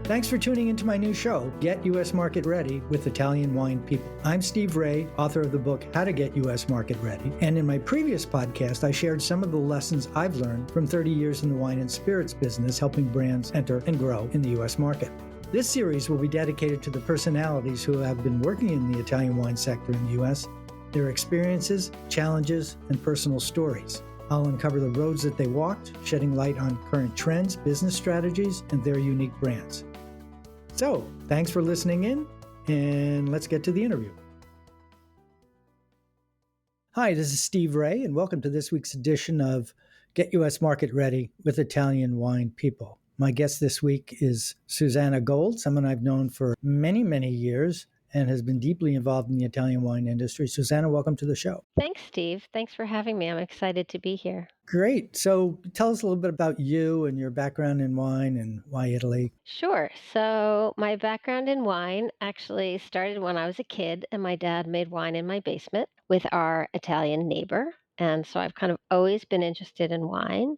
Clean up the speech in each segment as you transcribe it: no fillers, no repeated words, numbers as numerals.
Thanks for tuning into my new show, Get U.S. Market Ready with Italian Wine People. I'm Steve Raye, author of the book, How to Get U.S. Market Ready. And in my previous podcast, I shared some of the lessons I've learned from 30 years in the wine and spirits business, helping brands enter and grow in the U.S. market. This series will be dedicated to the personalities who have been working in the Italian wine sector in the U.S., their experiences, challenges, and personal stories. I'll uncover the roads that they walked, shedding light on current trends, business strategies, and their unique brands. So, thanks for listening in, and let's get to the interview. Hi, this is Steve Raye, and welcome to this week's edition of Get U.S. Market Ready with Italian Wine People. My guest this week is Susannah Gold, someone I've known for many, many years and has been deeply involved in the Italian wine industry. Susannah, welcome to the show. Thanks, Steve. Thanks for having me. I'm excited to be here. Great. So tell us a little bit about you and your background in wine and why Italy. Sure. So my background in wine actually started when I was a kid, and my dad made wine in my basement with our Italian neighbor. And so I've kind of always been interested in wine.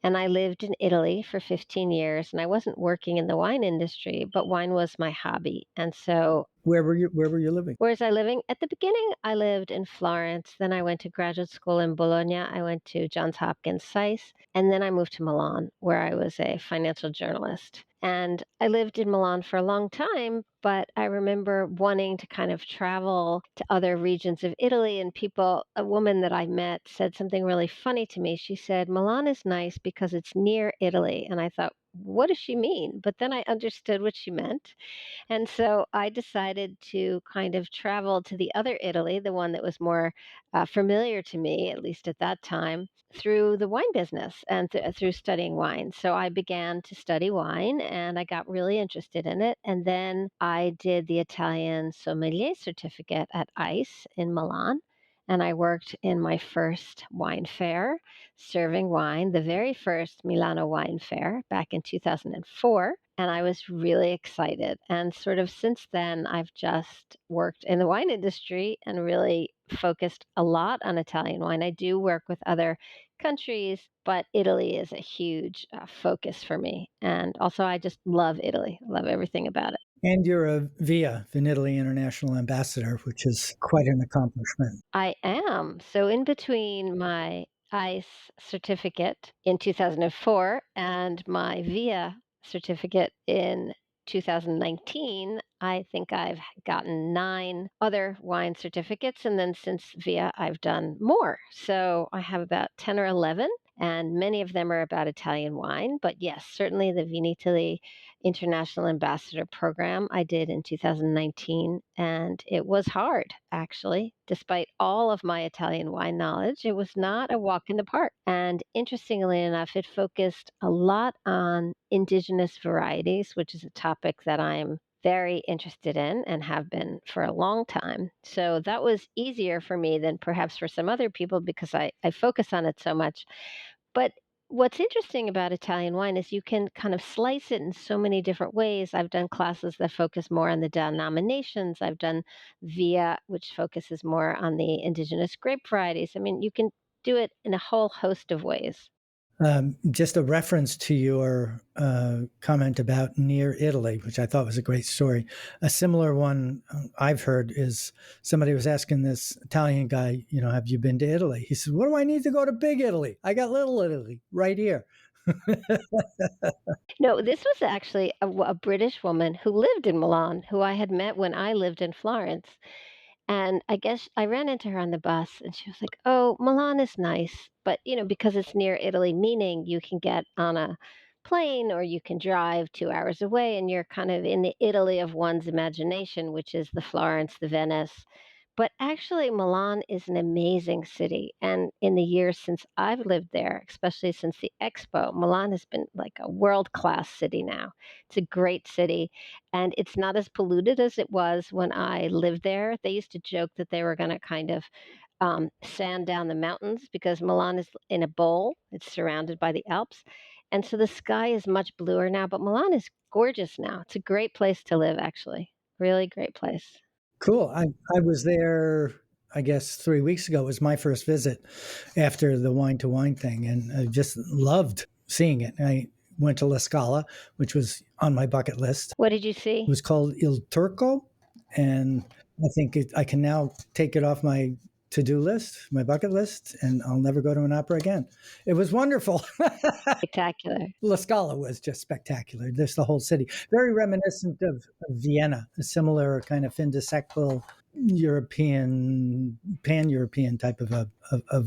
And I lived in Italy for 15 years, and I wasn't working in the wine industry, but wine was my hobby. And so Where were you living? where was I living? At the beginning, I lived in Florence. Then I went to graduate school in Bologna. I went to Johns Hopkins SAIS. And then I moved to Milan, where I was a financial journalist. And I lived in Milan for a long time, but I remember wanting to kind of travel to other regions of Italy. And a woman that I met said something really funny to me. She said, Milan is nice because it's near Italy. And I thought, what does she mean? But then I understood what she meant. And so I decided to kind of travel to the other Italy, the one that was more familiar to me, at least at that time, through the wine business and through studying wine. So I began to study wine and I got really interested in it. And then I did the Italian sommelier certificate at ICE in Milan. And I worked in my first wine fair, serving wine, the very first Milano wine fair back in 2004. And I was really excited. And sort of since then, I've just worked in the wine industry and really focused a lot on Italian wine. I do work with other countries, but Italy is a huge focus for me. And also, I just love Italy, love everything about it. And you're a Vinitaly International Ambassador, which is quite an accomplishment. I am. So in between my ICE certificate in 2004 and my VIA certificate in 2019, I think I've gotten 9 other wine certificates. And then since VIA, I've done more. So I have about 10 or 11, and many of them are about Italian wine. But yes, certainly the Vinitaly International Ambassador program I did in 2019. And it was hard, actually. Despite all of my Italian wine knowledge, it was not a walk in the park. And interestingly enough, it focused a lot on indigenous varieties, which is a topic that I'm very interested in and have been for a long time. So that was easier for me than perhaps for some other people because I focus on it so much. But what's interesting about Italian wine is you can kind of slice it in so many different ways. I've done classes that focus more on the denominations. I've done VIA, which focuses more on the indigenous grape varieties. I mean, you can do it in a whole host of ways. Just a reference to your comment about near Italy, which I thought was a great story. A similar one I've heard is somebody was asking this Italian guy, have you been to Italy? He said, what do I need to go to big Italy? I got little Italy right here. No, this was actually a British woman who lived in Milan, who I had met when I lived in Florence. And I guess I ran into her on the bus and she was like, oh, Milan is nice. But, because it's near Italy, meaning you can get on a plane or you can drive 2 hours away and you're kind of in the Italy of one's imagination, which is the Florence, the Venice. But actually, Milan is an amazing city. And in the years since I've lived there, especially since the Expo, Milan has been like a world-class city now. It's a great city. And it's not as polluted as it was when I lived there. They used to joke that they were going to kind of sand down the mountains because Milan is in a bowl. It's surrounded by the Alps. And so the sky is much bluer now, but Milan is gorgeous now. It's a great place to live, actually. Really great place. Cool. I was there, I guess, 3 weeks ago. It was my first visit after the wine to wine thing, and I just loved seeing it. I went to La Scala, which was on my bucket list. What did you It see? was called Il Turco, and I think I can now take it off my to-do list, my bucket list, and I'll never go to an opera again. It was wonderful. Spectacular. La Scala was just spectacular. There's the whole city. Very reminiscent of Vienna, a similar kind of fin de siècle European, pan-European type of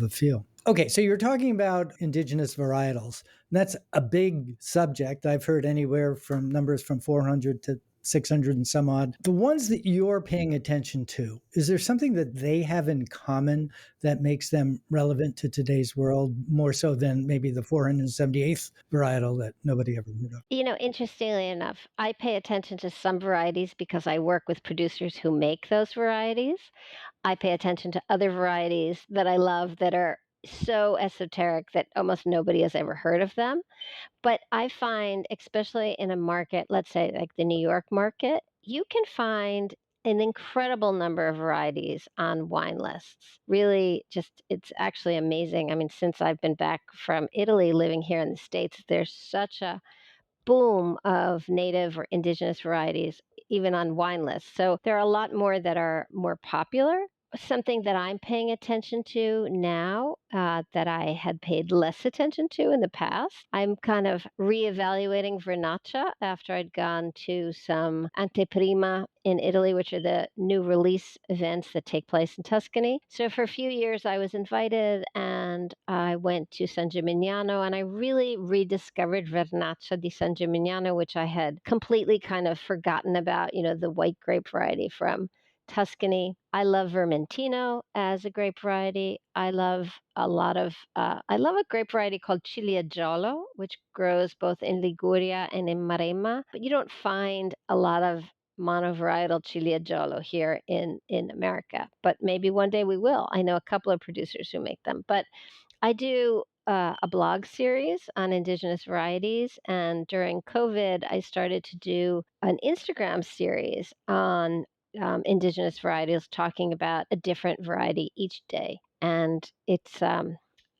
a feel. Okay, so you're talking about indigenous varietals. That's a big subject. I've heard anywhere from numbers from 400 to 600 and some odd. The ones that you're paying attention to, is there something that they have in common that makes them relevant to today's world more so than maybe the 478th varietal that nobody ever heard of? Interestingly enough, I pay attention to some varieties because I work with producers who make those varieties. I pay attention to other varieties that I love that are so esoteric that almost nobody has ever heard of them. But I find, especially in a market, let's say like the New York market, you can find an incredible number of varieties on wine lists. Really, just it's actually amazing. I mean, since I've been back from Italy living here in the States, there's such a boom of native or indigenous varieties, even on wine lists. So there are a lot more that are more popular. Something that I'm paying attention to now that I had paid less attention to in the past, I'm kind of reevaluating Vernaccia after I'd gone to some anteprima in Italy, which are the new release events that take place in Tuscany. So for a few years, I was invited and I went to San Gimignano and I really rediscovered Vernaccia di San Gimignano, which I had completely kind of forgotten about, the white grape variety from Tuscany. I love Vermentino as a grape variety. I love a grape variety called Cilieggiolo, which grows both in Liguria and in Maremma. But you don't find a lot of monovarietal Cilieggiolo here in America. But maybe one day we will. I know a couple of producers who make them. But I do a blog series on indigenous varieties. And during COVID, I started to do an Instagram series on indigenous varieties, talking about a different variety each day. And it's a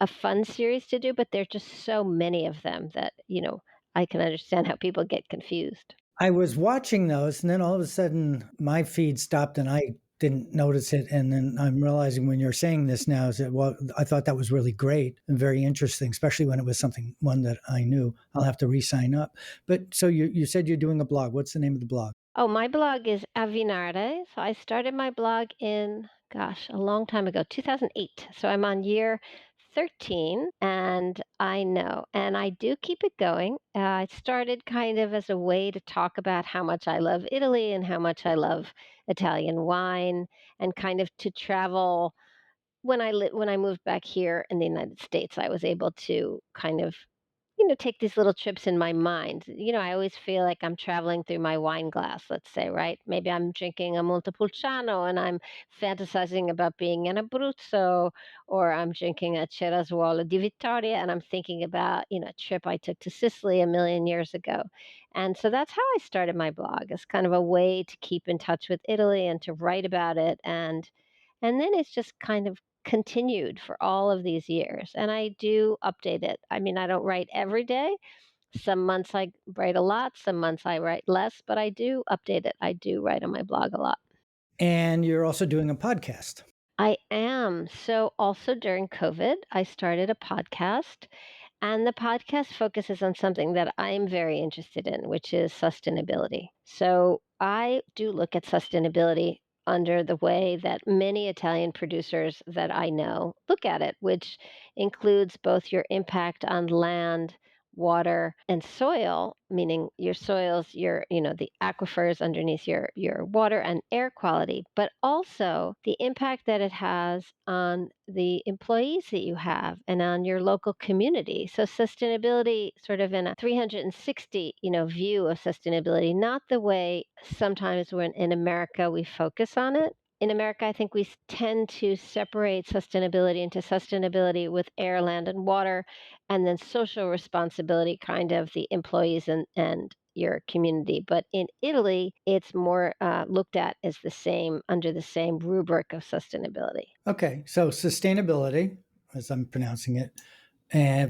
fun series to do, but there are just so many of them that, I can understand how people get confused. I was watching those, and then all of a sudden my feed stopped and I didn't notice it. And then I'm realizing when you're saying this now is that, well, I thought that was really great and very interesting, especially when it was one that I knew. I'll have to re-sign up. But so you said you're doing a blog. What's the name of the blog? Oh, my blog is Avinarde. So I started my blog in, gosh, a long time ago, 2008. So I'm on year 13, and I know, and I do keep it going. I started kind of as a way to talk about how much I love Italy and how much I love Italian wine, and kind of to travel. When I moved back here in the United States, I was able to kind of take these little trips in my mind. I always feel like I'm traveling through my wine glass, let's say, right? Maybe I'm drinking a Montepulciano and I'm fantasizing about being in Abruzzo, or I'm drinking a Cerasuolo di Vittoria and I'm thinking about, a trip I took to Sicily a million years ago. And so that's how I started my blog, as kind of a way to keep in touch with Italy and to write about it. And then it's just kind of continued for all of these years. And I do update it. I mean, I don't write every day. Some months I write a lot, some months I write less, but I do update it. I do write on my blog a lot. And you're also doing a podcast. I am. So, also during COVID, I started a podcast, and the podcast focuses on something that I'm very interested in, which is sustainability. So, I do look at sustainability under the way that many Italian producers that I know look at it, which includes both your impact on land, water, and soil, meaning your soils, the aquifers underneath your water and air quality, but also the impact that it has on the employees that you have and on your local community. So sustainability sort of in a 360, view of sustainability, not the way sometimes when in America we focus on it. In America, I think we tend to separate sustainability into sustainability with air, land, and water, and then social responsibility, kind of the employees and your community. But in Italy, it's more looked at as the same, under the same rubric of sustainability. Okay, so sustainability, as I'm pronouncing it,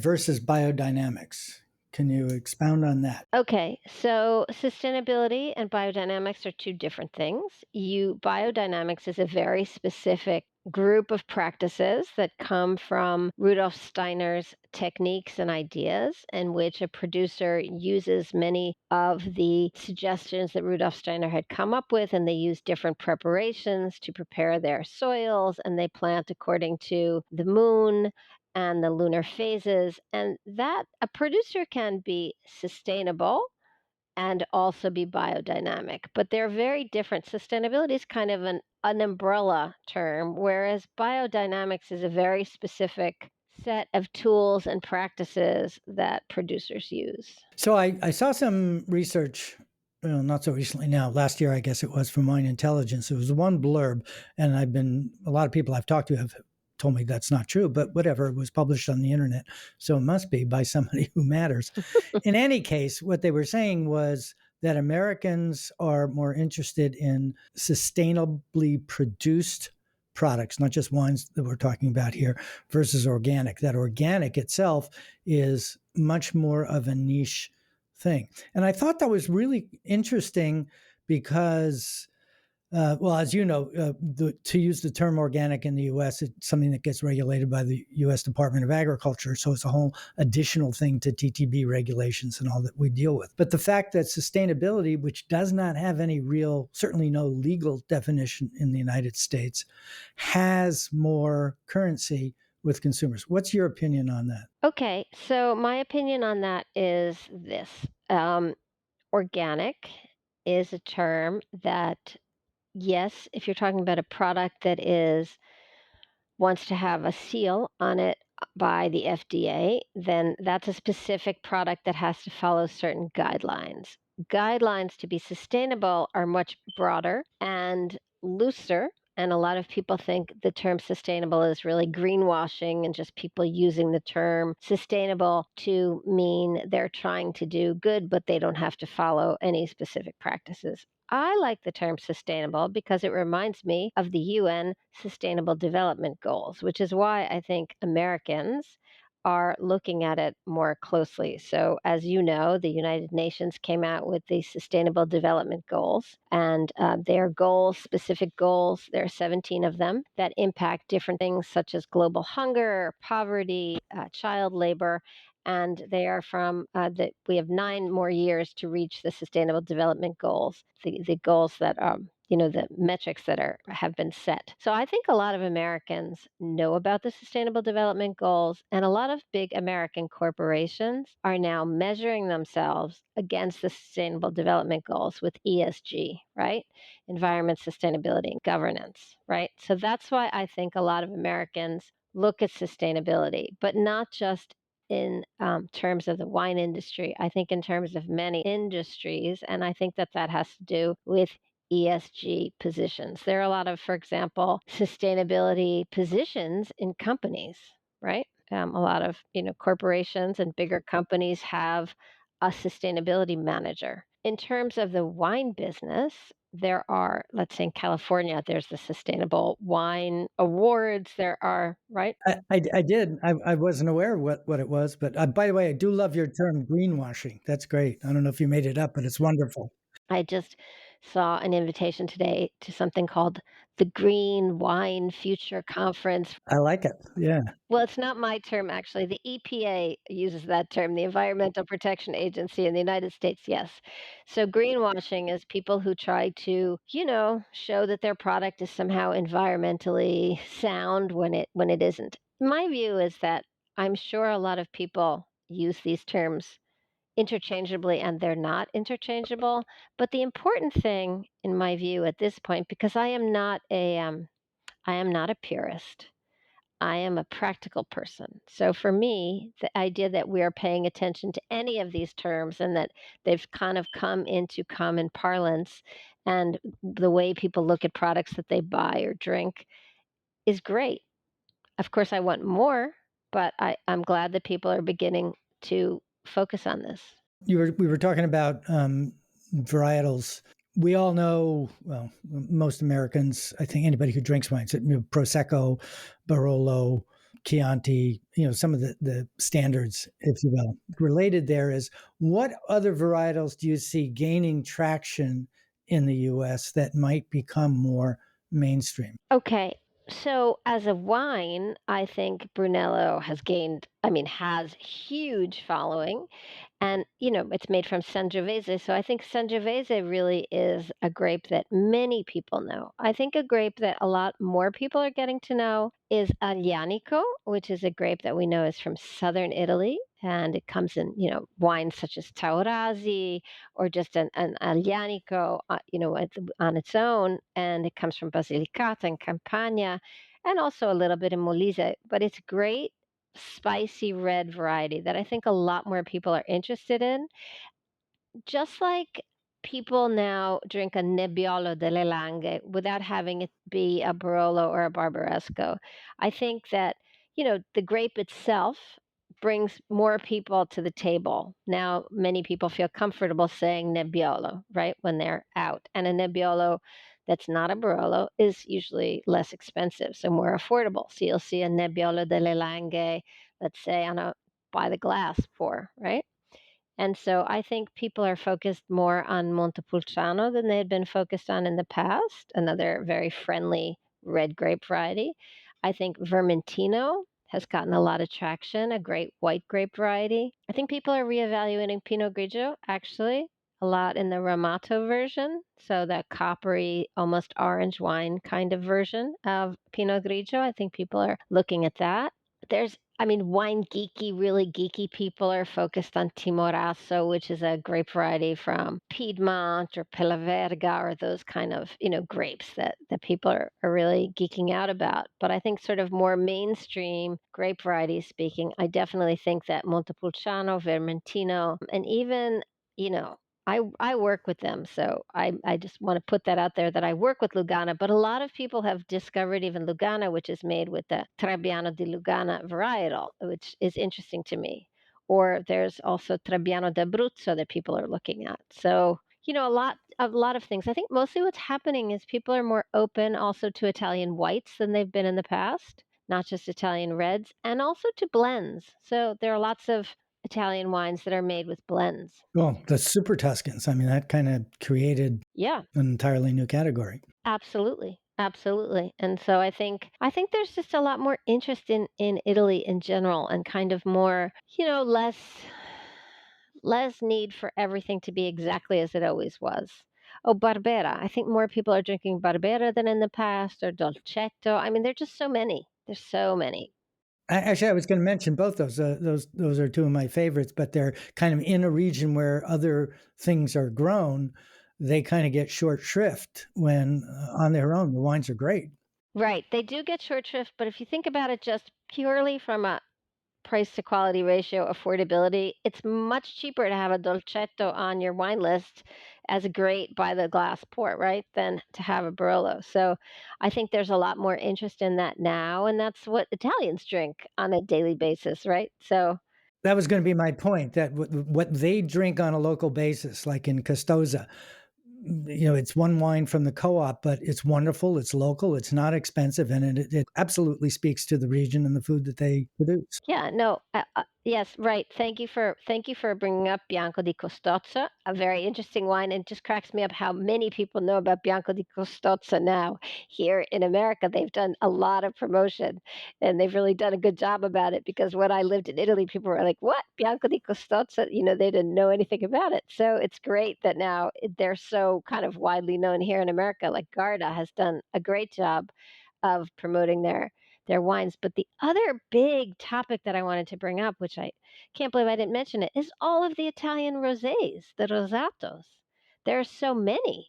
versus biodynamics. Can you expound on that? Okay, so sustainability and biodynamics are two different things. Biodynamics is a very specific group of practices that come from Rudolf Steiner's techniques and ideas, in which a producer uses many of the suggestions that Rudolf Steiner had come up with, and they use different preparations to prepare their soils, and they plant according to the moon and the lunar phases, and that a producer can be sustainable and also be biodynamic, but they're very different. Sustainability is kind of an umbrella term, whereas biodynamics is a very specific set of tools and practices that producers use. So I saw some research, well, not so recently now, last year, I guess it was, from Wine Intelligence. It was one blurb, and a lot of people I've talked to have told me that's not true, but whatever, it was published on the internet. So it must be by somebody who matters. In any case, what they were saying was that Americans are more interested in sustainably produced products, not just wines that we're talking about here, versus organic. That organic itself is much more of a niche thing. And I thought that was really interesting because, well, as you know, to use the term organic in the U.S., it's something that gets regulated by the U.S. Department of Agriculture. So it's a whole additional thing to TTB regulations and all that we deal with. But the fact that sustainability, which does not have any real, certainly no legal definition in the United States, has more currency with consumers. What's your opinion on that? Okay, so my opinion on that is this. Organic is a term that, yes, if you're talking about a product that is wants to have a seal on it by the FDA, then that's a specific product that has to follow certain guidelines. Guidelines to be sustainable are much broader and looser. And a lot of people think the term sustainable is really greenwashing and just people using the term sustainable to mean they're trying to do good, but they don't have to follow any specific practices. I like the term sustainable because it reminds me of the UN Sustainable Development Goals, which is why I think Americans are looking at it more closely. So, as you know, the United Nations came out with the Sustainable Development Goals, and they are goals, specific goals. There are 17 of them that impact different things such as global hunger, poverty, child labor. And they are from we have 9 more years to reach the Sustainable Development Goals, the goals that the metrics that have been set. So I think a lot of Americans know about the Sustainable Development Goals, and a lot of big American corporations are now measuring themselves against the Sustainable Development Goals with ESG, right? Environment, sustainability, and governance, right? So that's why I think a lot of Americans look at sustainability, but not just in terms of the wine industry. I think in terms of many industries, and I think that that has to do with ESG positions. There are a lot of, for example, sustainability positions in companies, right? A lot of corporations and bigger companies have a sustainability manager. In terms of the wine business, there are, let's say in California, there's the Sustainable Wine Awards. There are, right? I did. I wasn't aware what it was, but by the way, I do love your term greenwashing. That's great. I don't know if you made it up, but it's wonderful. I just saw an invitation today to something called the Green Wine Future Conference. I like it. Yeah. Well, it's not my term, actually. The EPA uses that term, the Environmental Protection Agency in the United States, yes. So, greenwashing is people who try to, show that their product is somehow environmentally sound when it isn't. My view is that I'm sure a lot of people use these terms interchangeably and they're not interchangeable. But the important thing, in my view, at this point, because I am not a purist. I am a practical person. So for me, the idea that we are paying attention to any of these terms and that they've kind of come into common parlance and the way people look at products that they buy or drink is great. Of course, I want more, but I'm glad that people are beginning to focus on this. We were talking about varietals. We all know, well, most Americans, I think anybody who drinks wine, Prosecco, Barolo, Chianti, some of the standards, if you will. Related there is, what other varietals do you see gaining traction in the US that might become more mainstream? Okay. So as a wine, I think Brunello has huge following. And, it's made from Sangiovese. So I think Sangiovese really is a grape that many people know. I think a grape that a lot more people are getting to know is Aglianico, which is a grape that we know is from southern Italy. And it comes in, wines such as Taurasi or just an Aglianico, on its own. And it comes from Basilicata and Campania and also a little bit in Molise. But it's great spicy red variety that I think a lot more people are interested in. Just like people now drink a Nebbiolo delle Langhe without having it be a Barolo or a Barbaresco. I think that, the grape itself brings more people to the table. Now, many people feel comfortable saying Nebbiolo, right, when they're out. And a Nebbiolo that's not a Barolo is usually less expensive, so more affordable. So you'll see a Nebbiolo delle Langhe, let's say, on a by the glass pour, right? And so I think people are focused more on Montepulciano than they had been focused on in the past, another very friendly red grape variety. I think Vermentino has gotten a lot of traction, a great white grape variety. I think people are reevaluating Pinot Grigio, actually, a lot in the Ramato version, so that coppery, almost orange wine kind of version of Pinot Grigio. I think people are looking at that. Wine geeky, really geeky people are focused on Timorasso, which is a grape variety from Piedmont or Pellaverga or those kind of, grapes that people are really geeking out about. But I think sort of more mainstream grape varieties speaking, I definitely think that Montepulciano, Vermentino, and even, you know, I work with them, so I just want to put that out there that I work with Lugana. But a lot of people have discovered even Lugana, which is made with the Trebbiano di Lugana varietal, which is interesting to me. Or there's also Trebbiano d'Abruzzo that people are looking at. So a lot of things. I think mostly what's happening is people are more open also to Italian whites than they've been in the past, not just Italian reds, and also to blends. So there are lots of Italian wines that are made with blends. Well, the Super Tuscans, that kind of created Yeah, an entirely new category. absolutely. Absolutely. And so I think there's just a lot more interest in Italy in general and kind of more, less need for everything to be exactly as it always was. Oh, Barbera. I think more people are drinking Barbera than in the past or Dolcetto. There're just so many. There's so many. Actually, I was going to mention both those. Those are two of my favorites, but they're kind of in a region where other things are grown. They kind of get short shrift when on their own. The wines are great. Right. They do get short shrift, but if you think about it just purely from a price to quality ratio, affordability, it's much cheaper to have a Dolcetto on your wine list as a great by the glass port, right, than to have a Barolo. So I think there's a lot more interest in that now, and that's what Italians drink on a daily basis, right? So That was going to be my point. That what they drink on a local basis, like in Custoza, it's one wine from the co-op, but it's wonderful. It's local. It's not expensive, and it absolutely speaks to the region and the food that they produce. yeah, no, yes, right. Thank you for bringing up Bianco di Costozza, a very interesting wine. And it just cracks me up how many people know about Bianco di Costozza now. Here in America, they've done a lot of promotion, and they've really done a good job about it. Because when I lived in Italy, people were like, "What, Bianco di Costozza?" They didn't know anything about it. So it's great that now they're so kind of widely known here in America. Like Garda has done a great job of promoting their wines. But the other big topic that I wanted to bring up, which I can't believe I didn't mention it, is all of the Italian rosés, the rosatos. There are so many.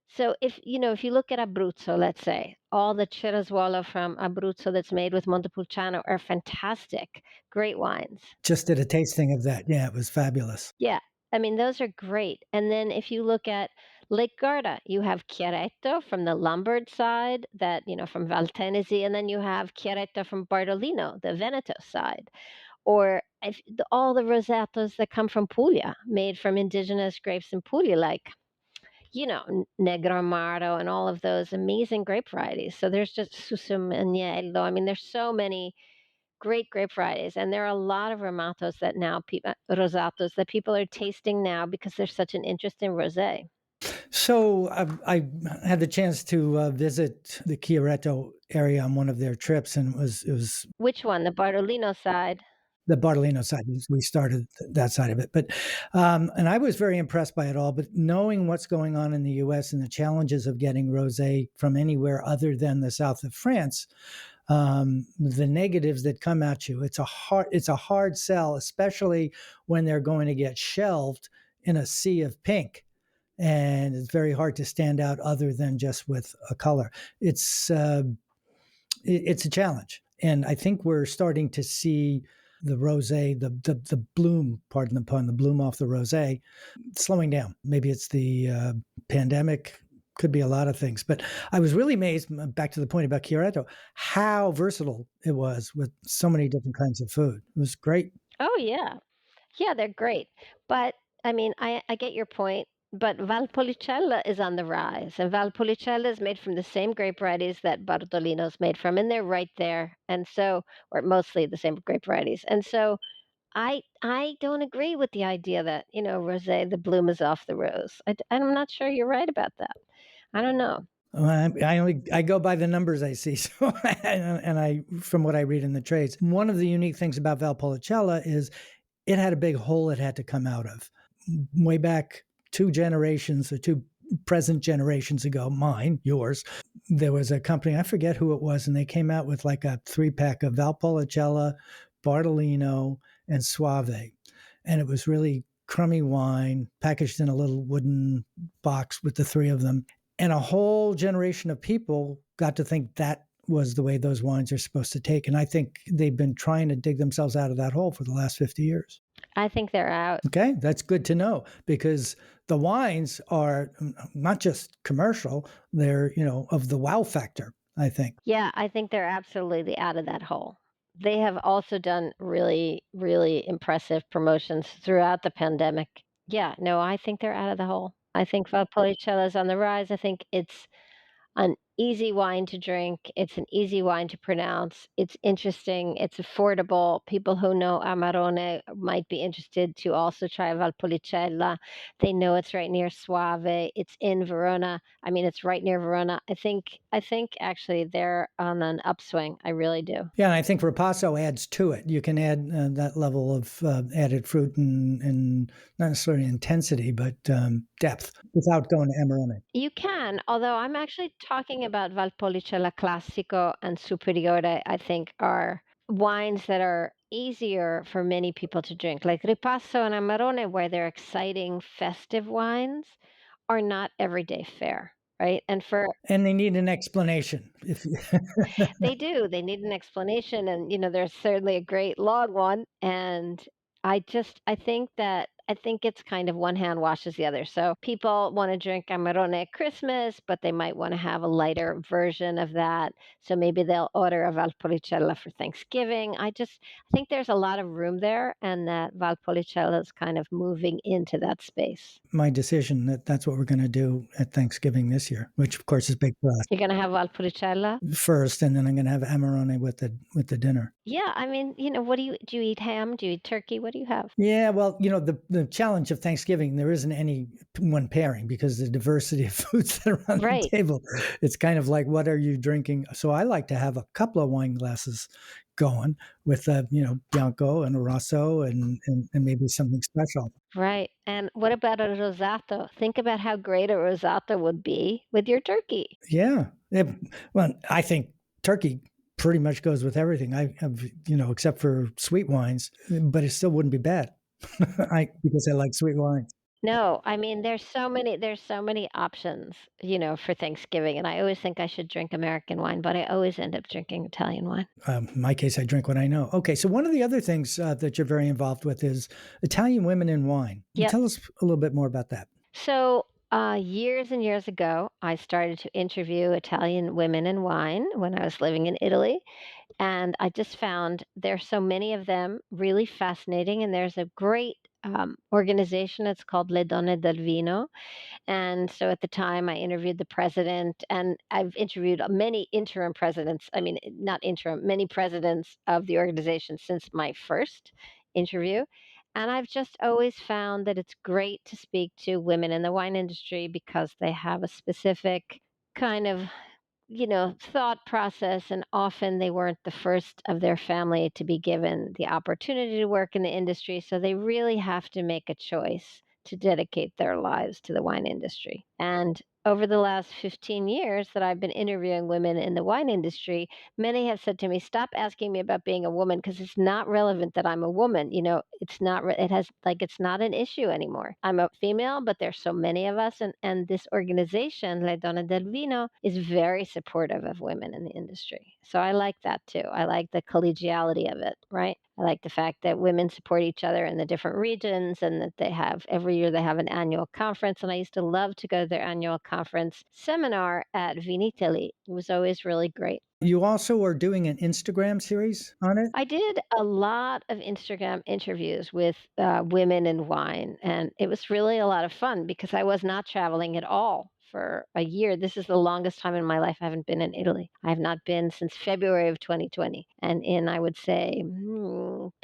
So if you look at Abruzzo, let's say, all the Cirasuolo from Abruzzo that's made with Montepulciano are fantastic, great wines. Just did a tasting of that. Yeah, it was fabulous. Yeah. Those are great. And then if you look at Lake Garda, you have Chiaretto from the Lombard side, from Valtenesi, and then you have Chiaretto from Bardolino, the Veneto side. Or all the rosatos that come from Puglia, made from indigenous grapes in Puglia, like, Negro Amaro and all of those amazing grape varieties. So there's just Susannah Gold. There's so many great grape varieties, and there are a lot of rosatos that people are tasting now because there's such an interest in rosé. So I had the chance to visit the Chiaretto area on one of their trips, and it was Which one? The Bartolino side? the Bartolino side. We started that side of it, but and I was very impressed by it all. But knowing what's going on in the U.S. and the challenges of getting rosé from anywhere other than the south of France, the negatives that come at you, it's a hard sell, especially when they're going to get shelved in a sea of pink. And it's very hard to stand out other than just with a color. It's a challenge, and I think we're starting to see the rosé, the bloom, pardon the pun, the bloom off the rosé, slowing down. Maybe it's the pandemic, could be a lot of things. But I was really amazed, back to the point about Chiaretto, how versatile it was with so many different kinds of food. It was great. Oh, yeah. Yeah, they're great. But I mean, I get your point. But Valpolicella is on the rise, and Valpolicella is made from the same grape varieties that Bartolino's made from, and they're right there. And so, or mostly the same grape varieties. And so, I don't agree with the idea that rosé, the bloom is off the rose. I'm not sure you're right about that. I don't know. I go by the numbers I see. So, and I from what I read in the trades, one of the unique things about Valpolicella is it had a big hole it had to come out of. Way back 2 generations or 2 present generations ago, mine, yours, there was a company, I forget who it was, and they came out with like a 3-pack of Valpolicella, Bartolino, and Soave. And it was really crummy wine packaged in a little wooden box with the three of them. And a whole generation of people got to think that was the way those wines are supposed to take. And I think they've been trying to dig themselves out of that hole for the last 50 years. I think they're out. Okay, that's good to know, because the wines are not just commercial, they're, of the wow factor, I think. Yeah, I think they're absolutely out of that hole. They have also done really, really impressive promotions throughout the pandemic. Yeah, no, I think they're out of the hole. I think Valpolicella is on the rise. I think it's an easy wine to drink. It's an easy wine to pronounce. It's interesting. It's affordable. People who know Amarone might be interested to also try Valpolicella. They know it's right near Soave. It's in Verona. I mean, it's right near Verona. I think actually they're on an upswing. I really do. Yeah, and I think Ripasso adds to it. You can add that level of added fruit and not necessarily intensity, but depth without going to Amarone. You can, although I'm actually talking about Valpolicella Classico and Superiore, I think are wines that are easier for many people to drink. Like Ripasso and Amarone, where they're exciting, festive wines, are not everyday fare, right? And for And they need an explanation. If they do. They need an explanation, and there's certainly a great long one. And I think it's kind of one hand washes the other. So people want to drink Amarone at Christmas, but they might want to have a lighter version of that. So maybe they'll order a Valpolicella for Thanksgiving. I think there's a lot of room there, and that Valpolicella is kind of moving into that space. my decision that's what we're going to do at Thanksgiving this year, which of course is big for us You're gonna have Valpolicella? first, and then I'm going to have Amarone with the dinner. Yeah, I mean, what do you eat ham? Do you eat turkey? What do you have? Yeah, well, the challenge of Thanksgiving, there isn't any one pairing because the diversity of foods that are on the Right. table. It's kind of like, what are you drinking? So I like to have a couple of wine glasses going with, Bianco and a Rosso and maybe something special. Right. And what about a rosato? Think about how great a rosato would be with your turkey. Yeah. Well, I think turkey pretty much goes with everything. I have, except for sweet wines, but it still wouldn't be bad. Because I like sweet wines. No, I mean there's so many options, for Thanksgiving, and I always think I should drink American wine, but I always end up drinking Italian wine. In my case, I drink what I know. Okay, so one of the other things that you're very involved with is Italian women in wine. Yep. Tell us a little bit more about that. So, years and years ago, I started to interview Italian women in wine when I was living in Italy. And I just found there's so many of them really fascinating. And there's a great organization. It's called Le Donne del Vino. And so at the time, I interviewed the president, and I've interviewed many interim presidents. I mean, not interim, many presidents of the organization since my first interview. And I've just always found that it's great to speak to women in the wine industry because they have a specific kind of thought process, and often they weren't the first of their family to be given the opportunity to work in the industry. So they really have to make a choice to dedicate their lives to the wine industry. And over the last 15 years that I've been interviewing women in the wine industry, many have said to me, "Stop asking me about being a woman because it's not relevant that I'm a woman. It's not, it has like, it's not an issue anymore. I'm a female, but there's so many of us." And this organization, Le Donna del Vino, is very supportive of women in the industry. So I like that too. I like the collegiality of it, right? I like the fact that women support each other in the different regions, and that they have every year they have an annual conference. And I used to love to go to their annual conference seminar at Vinitaly. It was always really great. You also are doing an Instagram series on it? I did a lot of Instagram interviews with women in wine, and it was really a lot of fun because I was not traveling at all for a year. This is the longest time in my life I haven't been in Italy. I have not been since February of 2020. And in, I would say,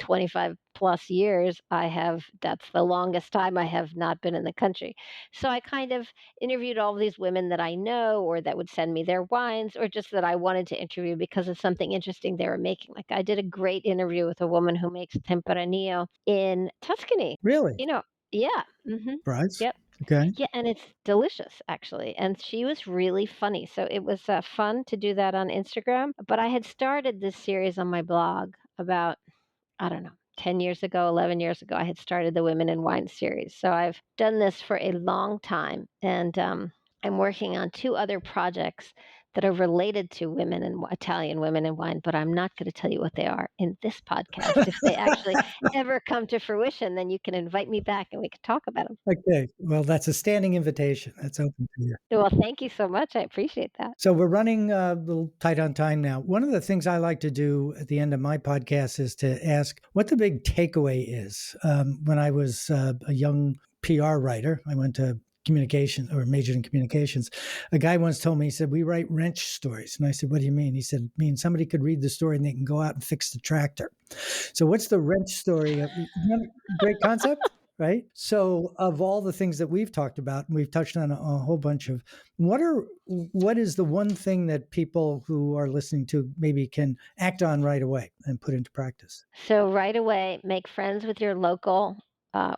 25 plus years, that's the longest time I have not been in the country. So I kind of interviewed all these women that I know, or that would send me their wines, or just that I wanted to interview because of something interesting they were making. Like, I did a great interview with a woman who makes Tempranillo in Tuscany. Really? You know, yeah. Price? Yep. Okay. Yeah, and it's delicious, actually. And she was really funny. So it was fun to do that on Instagram. But I had started this series on my blog about, I don't know, 10 years ago, 11 years ago. I had started the Women in Wine series. So I've done this for a long time. And I'm working on two other projects that are related to Italian women in wine, but I'm not going to tell you what they are in this podcast. If they actually ever come to fruition, then you can invite me back and we can talk about them. Okay. Well, that's a standing invitation. That's open to you. Well, thank you so much. I appreciate that. So we're running a little tight on time now. One of the things I like to do at the end of my podcast is to ask what the big takeaway is. When I was a young PR writer, I went to communication or majored in communications. A guy once told me, he said, "We write wrench stories." And I said, "What do you mean?" He said, "I mean, somebody could read the story and they can go out and fix the tractor." So what's the wrench story? Great concept, right? So of all the things that we've talked about, and we've touched on a whole bunch of, what is the one thing that people who are listening to maybe can act on right away and put into practice? So, right away, make friends with your local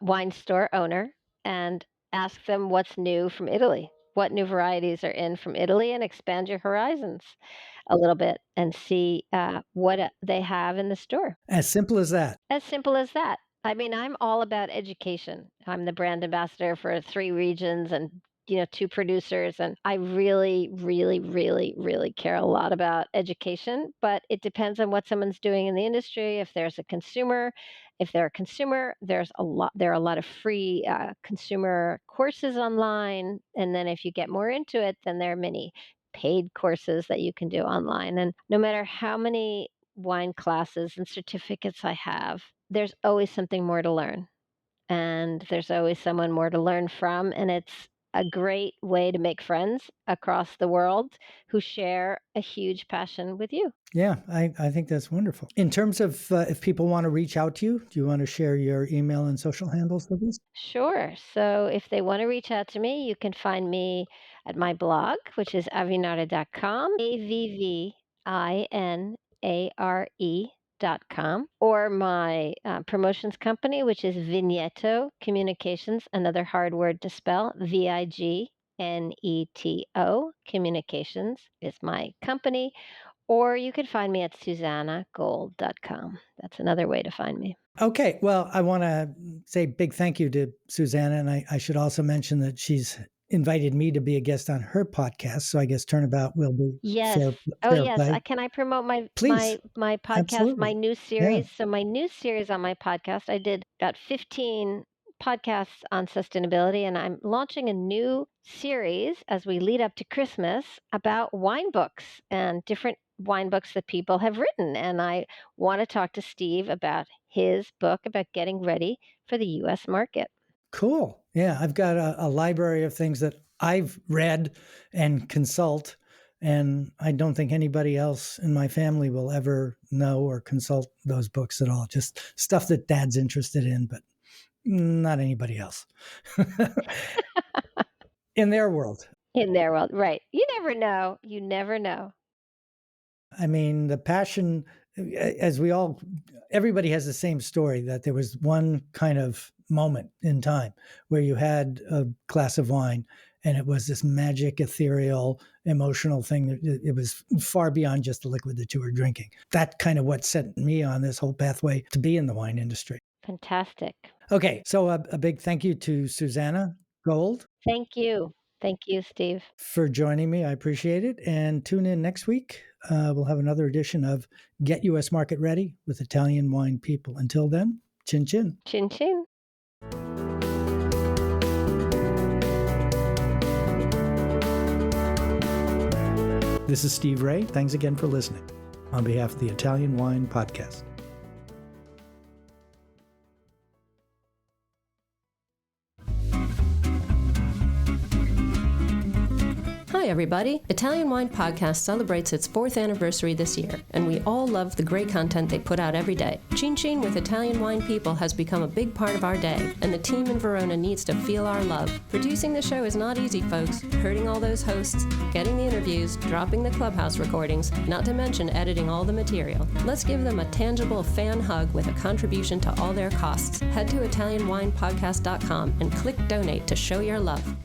wine store owner and ask them what's new from Italy. What new varieties are in from Italy, and expand your horizons a little bit and see what they have in the store. As simple as that. As simple as that. I mean, I'm all about education. I'm the brand ambassador for 3 regions and, 2 producers, and I really, really, really, really care a lot about education, but it depends on what someone's doing in the industry. If they're a consumer, there are a lot of free, consumer courses online, and then if you get more into it, then there are many paid courses that you can do online, and no matter how many wine classes and certificates I have, there's always something more to learn. And there's always someone more to learn from. And it's a great way to make friends across the world who share a huge passion with you. Yeah, I think that's wonderful. In terms of if people want to reach out to you, do you want to share your email and social handles with us? Sure. So if they want to reach out to me, you can find me at my blog, which is avinare.com, AVVINARE.com, or my promotions company, which is Vigneto Communications, another hard word to spell, Vigneto Communications is my company. Or you could find me at susannahgold.com. That's another way to find me. Okay. Well, I want to say big thank you to Susannah. And I should also mention that she's invited me to be a guest on her podcast. So I guess Turnabout will be Yes. fair, Oh, fair yes. play. Can I promote Please. my podcast, my Absolutely. new Yeah. series? So my new series on my podcast, I did about 15 podcasts on sustainability, and I'm launching a new series as we lead up to Christmas about wine books and different wine books that people have written. And I want to talk to Steve about his book about getting ready for the U.S. market. Cool. Yeah, I've got a library of things that I've read and consult, and I don't think anybody else in my family will ever know or consult those books at all. Just stuff that Dad's interested in, but not anybody else in their world. In their world, right. You never know. You never know. I mean, the passion, as everybody has the same story, that there was one kind of moment in time where you had a glass of wine and it was this magic, ethereal, emotional thing. It was far beyond just the liquid that you were drinking. That kind of what set me on this whole pathway to be in the wine industry. Fantastic. Okay, so a big thank you to Susannah Gold. Thank you. Thank you, Steve. For joining me. I appreciate it. And tune in next week. We'll have another edition of Get U.S. Market Ready with Italian Wine People. Until then, chin chin. Chin chin. This is Steve Raye. Thanks again for listening on behalf of the Italian Wine Podcast. Hi everybody! Italian Wine Podcast celebrates its 4th anniversary this year, and we all love the great content they put out every day. Chin Chin with Italian Wine People has become a big part of our day, and the team in Verona needs to feel our love. Producing the show is not easy, folks. Herding all those hosts, getting the interviews, dropping the clubhouse recordings, not to mention editing all the material. Let's give them a tangible fan hug with a contribution to all their costs. Head to ItalianWinePodcast.com and click donate to show your love.